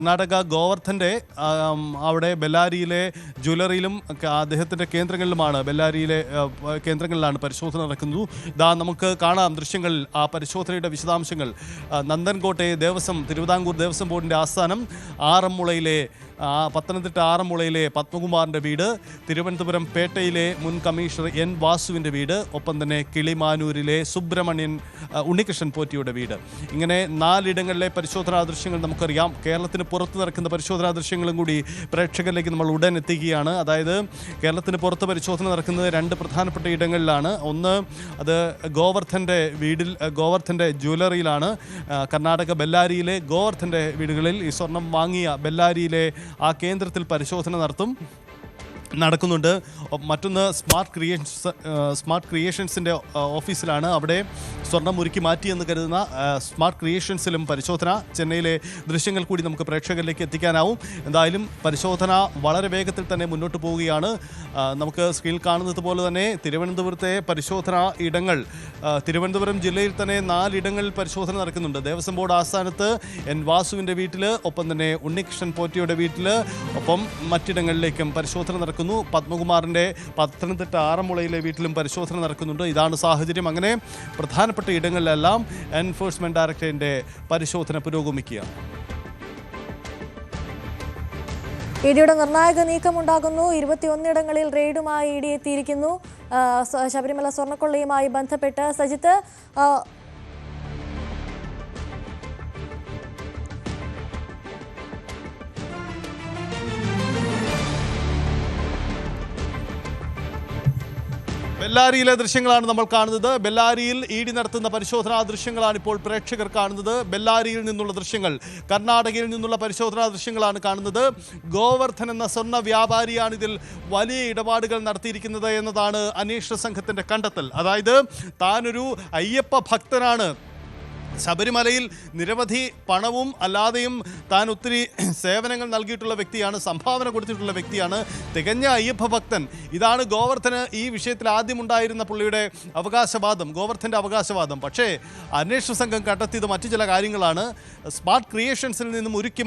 കർണാടക ഗോവർദ്ധൻ്റെ അവിടെ ബെല്ലാരിയിലെ ജ്വല്ലറിയിലും അദ്ദേഹത്തിൻ്റെ കേന്ദ്രങ്ങളിലുമാണ് ബെല്ലാരിയിലെ കേന്ദ്രങ്ങളിലാണ് പരിശോധന നടക്കുന്നത്. ഇതാ നമുക്ക് കാണാം ദൃശ്യങ്ങളിൽ ആ പരിശോധനയുടെ വിശദാംശങ്ങൾ. നന്ദൻകോട്ടെ തിരുവിതാംകൂർ ദേവസ്വം ബോർഡിൻ്റെ ആസ്ഥാനം, ആറന്മുളയിലെ പത്തനംതിട്ട ആറന്മുളയിലെ പത്മകുമാറിൻ്റെ വീട്, തിരുവനന്തപുരം പേട്ടയിലെ മുൻ കമ്മീഷണർ എൻ വാസുവിൻ്റെ വീട്, ഒപ്പം തന്നെ കിളിമാനൂരിലെ ഉണ്ണികൃഷ്ണൻ പോറ്റിയുടെ വീട്. ഇങ്ങനെ 4 ഇടങ്ങളിലെ പരിശോധനാ ദൃശ്യങ്ങൾ നമുക്കറിയാം. കേരളത്തിന് പുറത്ത് നടക്കുന്ന പരിശോധനാ ദൃശ്യങ്ങളും കൂടി പ്രേക്ഷകരിലേക്ക് നമ്മൾ ഉടൻ എത്തിക്കുകയാണ്. അതായത് കേരളത്തിന് പുറത്ത് പരിശോധന നടക്കുന്നത് 2 പ്രധാനപ്പെട്ട ഇടങ്ങളിലാണ്. ഒന്ന് അത് ഗോവർദ്ധൻ്റെ ജ്വല്ലറിയിലാണ്. കർണാടക ബെല്ലാരിയിലെ ഗോവർദ്ധൻ്റെ വീടുകളിൽ ഈ സ്വർണം വാങ്ങിയ ബെല്ലാരിയിലെ ആ കേന്ദ്രത്തിൽ പരിശോധന നടക്കുന്നുണ്ട്. മറ്റൊന്ന് സ്മാർട്ട് ക്രിയേഷൻസിൻ്റെ ഓഫീസിലാണ്. അവിടെ സ്വർണം ഉരുക്കി മാറ്റിയെന്ന് കരുതുന്ന സ്മാർട്ട് ക്രിയേഷൻസിലും പരിശോധന. ചെന്നൈയിലെ ദൃശ്യങ്ങൾ കൂടി നമുക്ക് പ്രേക്ഷകരിലേക്ക് എത്തിക്കാനാവും. എന്തായാലും പരിശോധന വളരെ വേഗത്തിൽ തന്നെ മുന്നോട്ട് പോവുകയാണ്. നമുക്ക് സ്ക്രീനിൽ കാണുന്നത് പോലെ തന്നെ തിരുവനന്തപുരത്തെ പരിശോധനാ ഇടങ്ങൾ, തിരുവനന്തപുരം ജില്ലയിൽ തന്നെ 4 ഇടങ്ങളിൽ പരിശോധന നടക്കുന്നുണ്ട്. ദേവസ്വം ബോർഡ് ആസ്ഥാനത്ത് എൻ വാസുവിൻ്റെ വീട്ടിൽ, ഒപ്പം തന്നെ ഉണ്ണികൃഷ്ണൻ പോറ്റിയുടെ വീട്ടിൽ, ഒപ്പം മറ്റിടങ്ങളിലേക്കും പരിശോധന നടക്കുന്നു. പത്മകുമാറിൻ്റെ പത്തനംതിട്ട ആറന്മുളയിലെ വീട്ടിലും പരിശോധന നടക്കുന്നുണ്ട്. ഇതാണ് സാഹചര്യം. അങ്ങനെ പ്രധാനപ്പെട്ട ഇടങ്ങളിലെല്ലാം എൻഫോഴ്സ്മെന്റ് ഡയറക്ടറേറ്റിന്റെ പരിശോധന പുരോഗമിക്കുകയാണ്. ഇഡിയുടെ നിർണായക നീക്കമുണ്ടാകുന്നു. 21 ഇടങ്ങളിൽ റെയ്ഡുമായി ഇഡി എത്തിയിരിക്കുന്നു. ശബരിമല സ്വർണ്ണക്കൊള്ളയുമായി ബന്ധപ്പെട്ട് സജിത്ത്, ബെല്ലാരിയിലെ ദൃശ്യങ്ങളാണ് നമ്മൾ കാണുന്നത്. ബെല്ലാരിയിൽ ഇഡി നടത്തുന്ന പരിശോധനാ ദൃശ്യങ്ങളാണ് ഇപ്പോൾ പ്രേക്ഷകർ കാണുന്നത്. ബെല്ലാരിയിൽ നിന്നുള്ള ദൃശ്യങ്ങൾ, കർണാടകയിൽ നിന്നുള്ള പരിശോധനാ ദൃശ്യങ്ങളാണ് കാണുന്നത്. ഗോവർദ്ധൻ എന്ന സ്വർണ്ണ വ്യാപാരിയാണ് ഇതിൽ വലിയ ഇടപാടുകൾ നടത്തിയിരിക്കുന്നത് എന്നതാണ് അന്വേഷണ സംഘത്തിൻ്റെ കണ്ടെത്തൽ. അതായത് താനൊരു അയ്യപ്പ ഭക്തനാണ്. ശബരിമലയിൽ നിരവധി പണവും അല്ലാതെയും താൻ ഒത്തിരി സേവനങ്ങൾ നൽകിയിട്ടുള്ള വ്യക്തിയാണ്, സംഭാവന കൊടുത്തിട്ടുള്ള വ്യക്തിയാണ്, തികഞ്ഞ അയ്യപ്പ ഭക്തൻ. ഇതാണ് ഗോവർദ്ധന് ഈ വിഷയത്തിൽ ആദ്യമുണ്ടായിരുന്ന പുള്ളിയുടെ ഗോവർദ്ധൻ്റെ അവകാശവാദം. പക്ഷേ അന്വേഷണ സംഘം കണ്ടെത്തിയത് മറ്റു ചില കാര്യങ്ങളാണ്. സ്മാർട്ട് ക്രിയേഷൻസിൽ നിന്നും ഉരുക്കി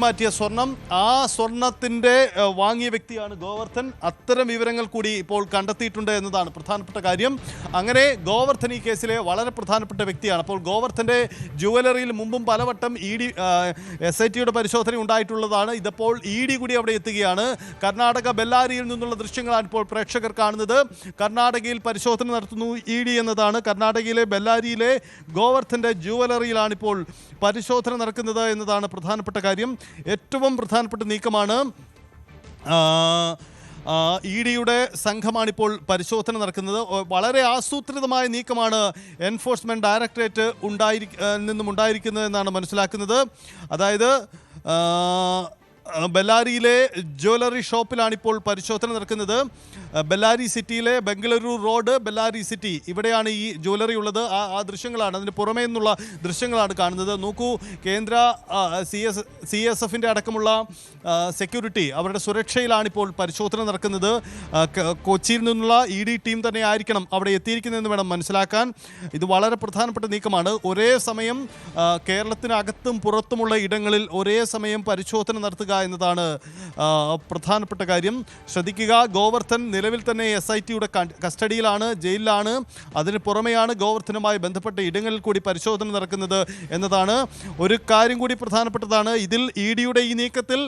മാറ്റിയ സ്വർണം, ആ സ്വർണത്തിൻ്റെ വാങ്ങിയ വ്യക്തിയാണ് ഗോവർദ്ധൻ. അത്തരം വിവരങ്ങൾ കൂടി ഇപ്പോൾ കണ്ടെത്തിയിട്ടുണ്ട് എന്നതാണ് പ്രധാനപ്പെട്ട കാര്യം. അങ്ങനെ ഗോവർദ്ധൻ ഈ കേസിലെ വളരെ പ്രധാനപ്പെട്ട വ്യക്തിയാണ്. അപ്പോൾ ഗോവർദ്ധൻ്റെ ജുവലറിയിൽ മുമ്പും പലവട്ടം SITയുടെ പരിശോധന ഉണ്ടായിട്ടുള്ളതാണ്. ഇതിപ്പോൾ ഇഡി കൂടി അവിടെ എത്തുകയാണ്. കർണാടക ബെല്ലാരിയിൽ നിന്നുള്ള ദൃശ്യങ്ങളാണ് ഇപ്പോൾ പ്രേക്ഷകർ കാണുന്നത്. കർണാടകയിൽ പരിശോധന നടത്തുന്നു ഇഡി എന്നതാണ്. കർണാടകയിലെ ബെല്ലാരിയിലെ ഗോവർദ്ധൻ്റെ ജുവലറിയിലാണ് ഇപ്പോൾ പരിശോധന നടക്കുന്നത് എന്നതാണ് പ്രധാനപ്പെട്ട കാര്യം. ഏറ്റവും പ്രധാനപ്പെട്ട നീക്കമാണ്. ഇഡിയുടെ സംഘമാണിപ്പോൾ പരിശോധന നടക്കുന്നത്. വളരെ ആസൂത്രിതമായ നീക്കമാണ് എൻഫോഴ്സ്മെന്റ് ഡയറക്ടറേറ്റ് നിന്നും ഉണ്ടായിരിക്കുന്നത് എന്നാണ് മനസ്സിലാക്കുന്നത്. അതായത് ബെല്ലാരിയിലെ ജ്വല്ലറി ഷോപ്പിലാണിപ്പോൾ പരിശോധന നടക്കുന്നത്. ബെല്ലാരി സിറ്റിയിലെ ബംഗളൂരു റോഡ്, ബെല്ലാരി സിറ്റി, ഇവിടെയാണ് ഈ ജ്വല്ലറി ഉള്ളത്. ആ ദൃശ്യങ്ങളാണ്, അതിന് പുറമേ നിന്നുള്ള ദൃശ്യങ്ങളാണ് കാണുന്നത്. നോക്കൂ, കേന്ദ്ര CSFൻ്റെ അടക്കമുള്ള സെക്യൂരിറ്റി, അവരുടെ സുരക്ഷയിലാണിപ്പോൾ പരിശോധന നടക്കുന്നത്. കൊച്ചിയിൽ നിന്നുള്ള ഇഡി ടീം തന്നെ ആയിരിക്കണം അവിടെ എത്തിയിരിക്കുന്നതെന്ന് വേണം മനസ്സിലാക്കാൻ. ഇത് വളരെ പ്രധാനപ്പെട്ട നീക്കമാണ്. ഒരേ സമയം കേരളത്തിനകത്തും പുറത്തുമുള്ള ഇടങ്ങളിൽ ഒരേ സമയം പരിശോധന നടത്തുക എന്നതാണ് പ്രധാനപ്പെട്ട കാര്യം. ശ്രദ്ധിക്കുക, ഗോവർദ്ധൻ നിലവിൽ തന്നെ SITയുടെ കസ്റ്റഡിയിലാണ്, ജയിലിലാണ്. അതിന് പുറമെയാണ് ഗോവർദ്ധനുമായി ബന്ധപ്പെട്ട ഇടങ്ങളിൽ കൂടി പരിശോധന നടക്കുന്നത് എന്നതാണ്. ഒരു കാര്യം കൂടി പ്രധാനപ്പെട്ടതാണ്. ഇതിൽ ഇഡിയുടെ ഈ നീക്കത്തിൽ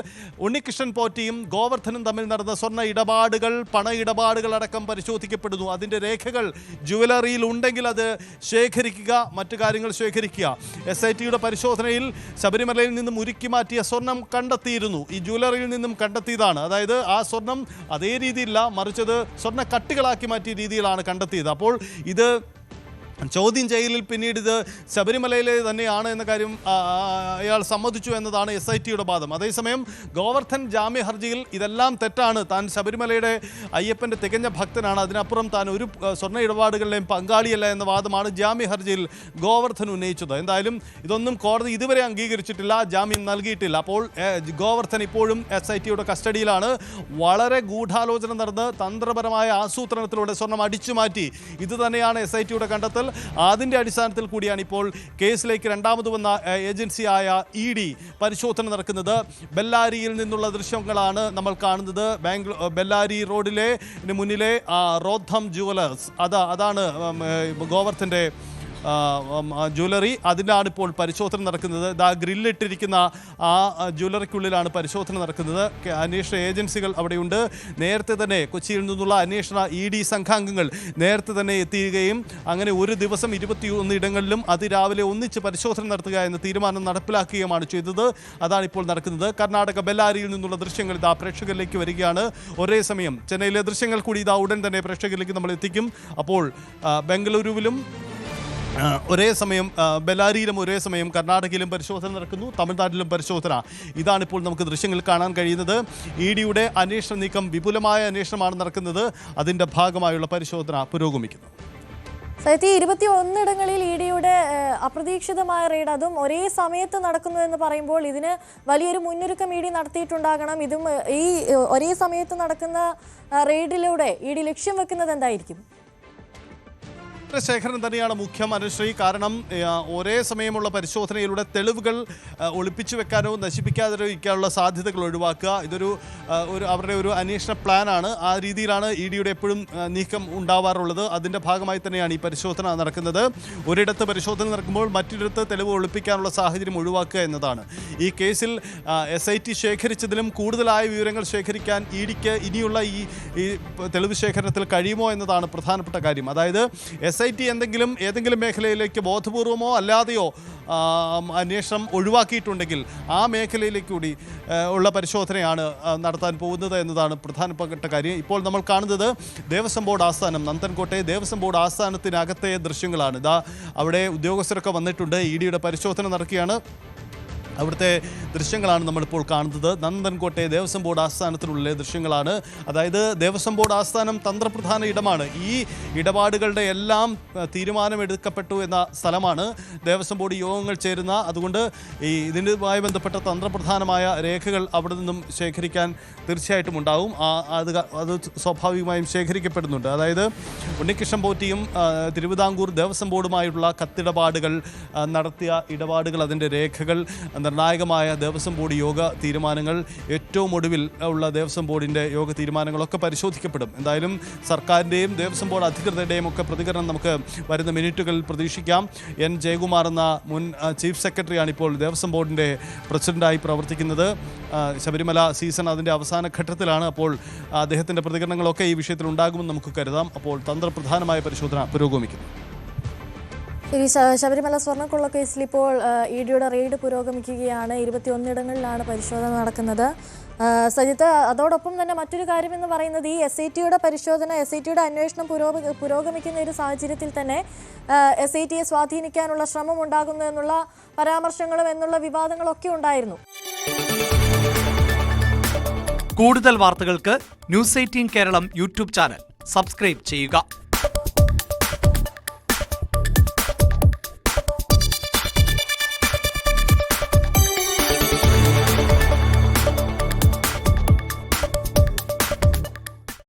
ഉണ്ണികൃഷ്ണൻ പോറ്റിയും ഗോവർദ്ധനും തമ്മിൽ നടന്ന സ്വർണ്ണ ഇടപാടുകൾ, പണ ഇടപാടുകൾ അടക്കം പരിശോധിക്കപ്പെടുന്നു. അതിൻ്റെ രേഖകൾ ജുവലറിയിൽ ഉണ്ടെങ്കിൽ അത് ശേഖരിക്കുക, മറ്റു കാര്യങ്ങൾ ശേഖരിക്കുക. SITയുടെ പരിശോധനയിൽ ശബരിമലയിൽ നിന്നും ഉരുക്കി മാറ്റിയ സ്വർണം കണ്ടെത്തിയിരുന്നു. ഈ ജ്വല്ലറിയിൽ നിന്നും കണ്ടെത്തിയതാണ്. അതായത് ആ സ്വർണം അതേ രീതിയിലല്ല, മറിച്ചത് സ്വർണ്ണ കട്ടികളാക്കി മാറ്റിയ രീതിയിലാണ് കണ്ടെത്തിയത്. അപ്പോൾ ഇത് ചോദ്യം ചെയ്യലിൽ പിന്നീട് ഇത് ശബരിമലയിലെ തന്നെയാണ് എന്ന കാര്യം അയാൾ സമ്മതിച്ചു എന്നതാണ് SITയുടെ വാദം. അതേസമയം ഗോവർദ്ധൻ ജാമ്യ ഹർജിയിൽ ഇതെല്ലാം തെറ്റാണ്, താൻ ശബരിമലയുടെ അയ്യപ്പൻ്റെ തികഞ്ഞ ഭക്തനാണ്, അതിനപ്പുറം താൻ ഒരു സ്വർണ്ണ ഇടപാടുകളിലെയും പങ്കാളിയല്ല എന്ന വാദമാണ് ജാമ്യ ഹർജിയിൽ ഗോവർദ്ധൻ ഉന്നയിച്ചത്. എന്തായാലും ഇതൊന്നും കോടതി ഇതുവരെ അംഗീകരിച്ചിട്ടില്ല, ജാമ്യം നൽകിയിട്ടില്ല. അപ്പോൾ ഗോവർദ്ധൻ ഇപ്പോഴും SITയുടെ കസ്റ്റഡിയിലാണ്. വളരെ ഗൂഢാലോചന നടന്ന് തന്ത്രപരമായ ആസൂത്രണത്തിലൂടെ സ്വർണം അടിച്ചു മാറ്റി. ഇത് തന്നെയാണ് SITയുടെ കണ്ടെത്തൽ. അതിൻ്റെ അടിസ്ഥാനത്തിൽ കൂടിയാണ് ഇപ്പോൾ കേസിലേക്ക് രണ്ടാമത് വന്ന ഏജൻസിയായ ED പരിശോധന നടക്കുന്നത്. ബെല്ലാരിയിൽ നിന്നുള്ള ദൃശ്യങ്ങളാണ് നമ്മൾ കാണുന്നത്. ബെല്ലാരി റോഡിലെ മുന്നിലെ റോദ്ധം ജുവലേഴ്സ് അതാണ് ഗോവർദ്ധൻ്റെ ജ്വല്ലറി. അതിലാണ് ഇപ്പോൾ പരിശോധന നടക്കുന്നത്. ഗ്രില്ലിട്ടിരിക്കുന്ന ആ ജ്വല്ലറിക്കുള്ളിലാണ് പരിശോധന നടക്കുന്നത്. അന്വേഷണ ഏജൻസികൾ അവിടെയുണ്ട്. നേരത്തെ തന്നെ കൊച്ചിയിൽ നിന്നുള്ള അന്വേഷണ ED സംഘാംഗങ്ങൾ നേരത്തെ തന്നെ എത്തുകയും അങ്ങനെ ഒരു ദിവസം 21 ഇടങ്ങളിലും അതിരാവിലെ ഒന്നിച്ച് പരിശോധന നടത്തുക എന്ന തീരുമാനം നടപ്പിലാക്കുകയുമാണ് ചെയ്തത്. അതാണ് ഇപ്പോൾ നടക്കുന്നത്. കർണാടക ബെല്ലാരിയിൽ നിന്നുള്ള ദൃശ്യങ്ങൾ പ്രേക്ഷകരിലേക്ക് വരികയാണ്. ഒരേ സമയം ചെന്നൈയിലെ ദൃശ്യങ്ങൾ കൂടി ഉടൻ തന്നെ പ്രേക്ഷകരിലേക്ക് നമ്മൾ എത്തിക്കും. അപ്പോൾ ബംഗളൂരുവിലും ഒരേ സമയം ബെല്ലാരിയിലും ഒരേ സമയം കർണാടകയിലും പരിശോധന നടക്കുന്നു, തമിഴ്നാട്ടിലും പരിശോധന. ഇതാണിപ്പോൾ നമുക്ക് ദൃശ്യങ്ങൾ കാണാൻ കഴിയുന്നത്. EDയുടെ അന്വേഷണ നീക്കം വിപുലമായ അന്വേഷണമാണ് നടക്കുന്നത്. അതിൻ്റെ ഭാഗമായുള്ള പരിശോധന പുരോഗമിക്കുന്നു. സൈത്തി 21 ഇടങ്ങളിൽ EDയുടെ അപ്രതീക്ഷിതമായ റെയ്ഡ്, അതും ഒരേ സമയത്ത് നടക്കുന്നു എന്ന് പറയുമ്പോൾ ഇതിന് വലിയൊരു മുന്നൊരുക്കം ED നടത്തിയിട്ടുണ്ടാകണം. ഇതും ഈ ഒരേ സമയത്ത് നടക്കുന്ന റെയ്ഡിലൂടെ ED ലക്ഷ്യം വെക്കുന്നത് എന്തായിരിക്കും? ശേഖരൻ തന്നെയാണ് മുഖ്യം അനുശ്രീ. കാരണം ഒരേ സമയമുള്ള പരിശോധനയിലൂടെ തെളിവുകൾ ഒളിപ്പിച്ചു വെക്കാനോ നശിപ്പിക്കാതെ ഇരിക്കാനുള്ള സാധ്യതകൾ ഒഴിവാക്കുക. ഇതൊരു അവരുടെ ഒരു അന്വേഷണ പ്ലാനാണ്. ആ രീതിയിലാണ് EDയുടെ എപ്പോഴും നീക്കം ഉണ്ടാവാറുള്ളത്. അതിൻ്റെ ഭാഗമായി തന്നെയാണ് ഈ പരിശോധന നടക്കുന്നത്. ഒരിടത്ത് പരിശോധന നടക്കുമ്പോൾ മറ്റൊരിടത്ത് തെളിവ് ഒളിപ്പിക്കാനുള്ള സാഹചര്യം ഒഴിവാക്കുക എന്നതാണ്. ഈ കേസിൽ SIT ശേഖരിച്ചതിലും കൂടുതലായ വിവരങ്ങൾ ശേഖരിക്കാൻ EDക്ക് ഇനിയുള്ള ഈ തെളിവ് ശേഖരണത്തിൽ കഴിയുമോ എന്നതാണ് പ്രധാനപ്പെട്ട കാര്യം. അതായത് SIT ഏതെങ്കിലും മേഖലയിലേക്ക് ബോധപൂർവമോ അല്ലാതെയോ അന്വേഷണം ഒഴിവാക്കിയിട്ടുണ്ടെങ്കിൽ ആ മേഖലയിലേക്ക് കൂടി ഉള്ള പരിശോധനയാണ് നടത്താൻ പോകുന്നത് എന്നതാണ് പ്രധാനപ്പെട്ട കാര്യം. ഇപ്പോൾ നമ്മൾ കാണുന്നത് ദേവസ്വം ബോർഡ് ആസ്ഥാനം, നന്ദൻകോട്ടെ ദേവസ്വം ബോർഡ് ആസ്ഥാനത്തിനകത്തെ ദൃശ്യങ്ങളാണ്. അവിടെ ഉദ്യോഗസ്ഥരൊക്കെ വന്നിട്ടുണ്ട്. EDയുടെ പരിശോധന നടക്കുകയാണ്. അവിടുത്തെ ദൃശ്യങ്ങളാണ് നമ്മളിപ്പോൾ കാണുന്നത്. നന്ദൻകോട്ടെ ദേവസ്വം ബോർഡ് ആസ്ഥാനത്തിലുള്ള ദൃശ്യങ്ങളാണ്. അതായത് ദേവസ്വം ബോർഡ് ആസ്ഥാനം തന്ത്രപ്രധാന ഇടമാണ്. ഈ ഇടപാടുകളുടെ എല്ലാം തീരുമാനമെടുക്കപ്പെട്ടു എന്ന സ്ഥലമാണ് ദേവസ്വം ബോർഡ് യോഗങ്ങൾ ചേരുന്ന. അതുകൊണ്ട് ഇതിനുമായി ബന്ധപ്പെട്ട തന്ത്രപ്രധാനമായ രേഖകൾ അവിടെ നിന്നും ശേഖരിക്കാൻ തീർച്ചയായിട്ടും ഉണ്ടാവും. അത് സ്വാഭാവികമായും ശേഖരിക്കപ്പെടുന്നുണ്ട്. അതായത് ഉണ്ണികൃഷ്ണൻ പോറ്റിയും തിരുവിതാംകൂർ ദേവസ്വം ബോർഡുമായുള്ള കത്തിടപാടുകൾ നടത്തിയ ഇടപാടുകൾ, അതിൻ്റെ രേഖകൾ, നിർണായകമായ ദേവസ്വം ബോർഡ് യോഗ തീരുമാനങ്ങൾ, ഏറ്റവും ഒടുവിൽ ഉള്ള ദേവസ്വം ബോർഡിൻ്റെ യോഗ തീരുമാനങ്ങളൊക്കെ പരിശോധിക്കപ്പെടും. എന്തായാലും സർക്കാരിൻ്റെയും ദേവസ്വം ബോർഡ് അധികൃതരുടെയും ഒക്കെ പ്രതികരണം നമുക്ക് വരുന്ന മിനിറ്റുകളിൽ പ്രതീക്ഷിക്കാം. N. ജയകുമാർ എന്ന മുൻ ചീഫ് സെക്രട്ടറിയാണ് ഇപ്പോൾ ദേവസ്വം ബോർഡിൻ്റെ പ്രസിഡൻ്റായി പ്രവർത്തിക്കുന്നത്. ശബരിമല സീസൺ അതിൻ്റെ അവസാന ഘട്ടത്തിലാണ്. അപ്പോൾ അദ്ദേഹത്തിൻ്റെ പ്രതികരണങ്ങളൊക്കെ ഈ വിഷയത്തിൽ ഉണ്ടാകുമെന്ന് നമുക്ക് കരുതാം. അപ്പോൾ തന്ത്രപ്രധാനമായ പരിശോധന പുരോഗമിക്കുന്നു. ഈ ശബരിമല സ്വർണ്ണക്കൊള്ള കേസിൽ ഇപ്പോൾ EDയുടെ റെയ്ഡ് പുരോഗമിക്കുകയാണ്. 21 ഇടങ്ങളിലാണ് പരിശോധന നടക്കുന്നത്. സജിത്ത്, അതോടൊപ്പം തന്നെ മറ്റൊരു കാര്യം എന്ന് പറയുന്നത് ഈ SITയുടെ പരിശോധന, SITയുടെ അന്വേഷണം പുരോഗമിക്കുന്ന ഒരു സാഹചര്യത്തിൽ തന്നെ SITയെ സ്വാധീനിക്കാനുള്ള ശ്രമം ഉണ്ടാകുന്നു എന്നുള്ള പരാമർശങ്ങളും എന്നുള്ള വിവാദങ്ങളൊക്കെ ഉണ്ടായിരുന്നു. കൂടുതൽ വാർത്തകൾക്ക് News 18 Keralam YouTube channel subscribe ചെയ്യുക.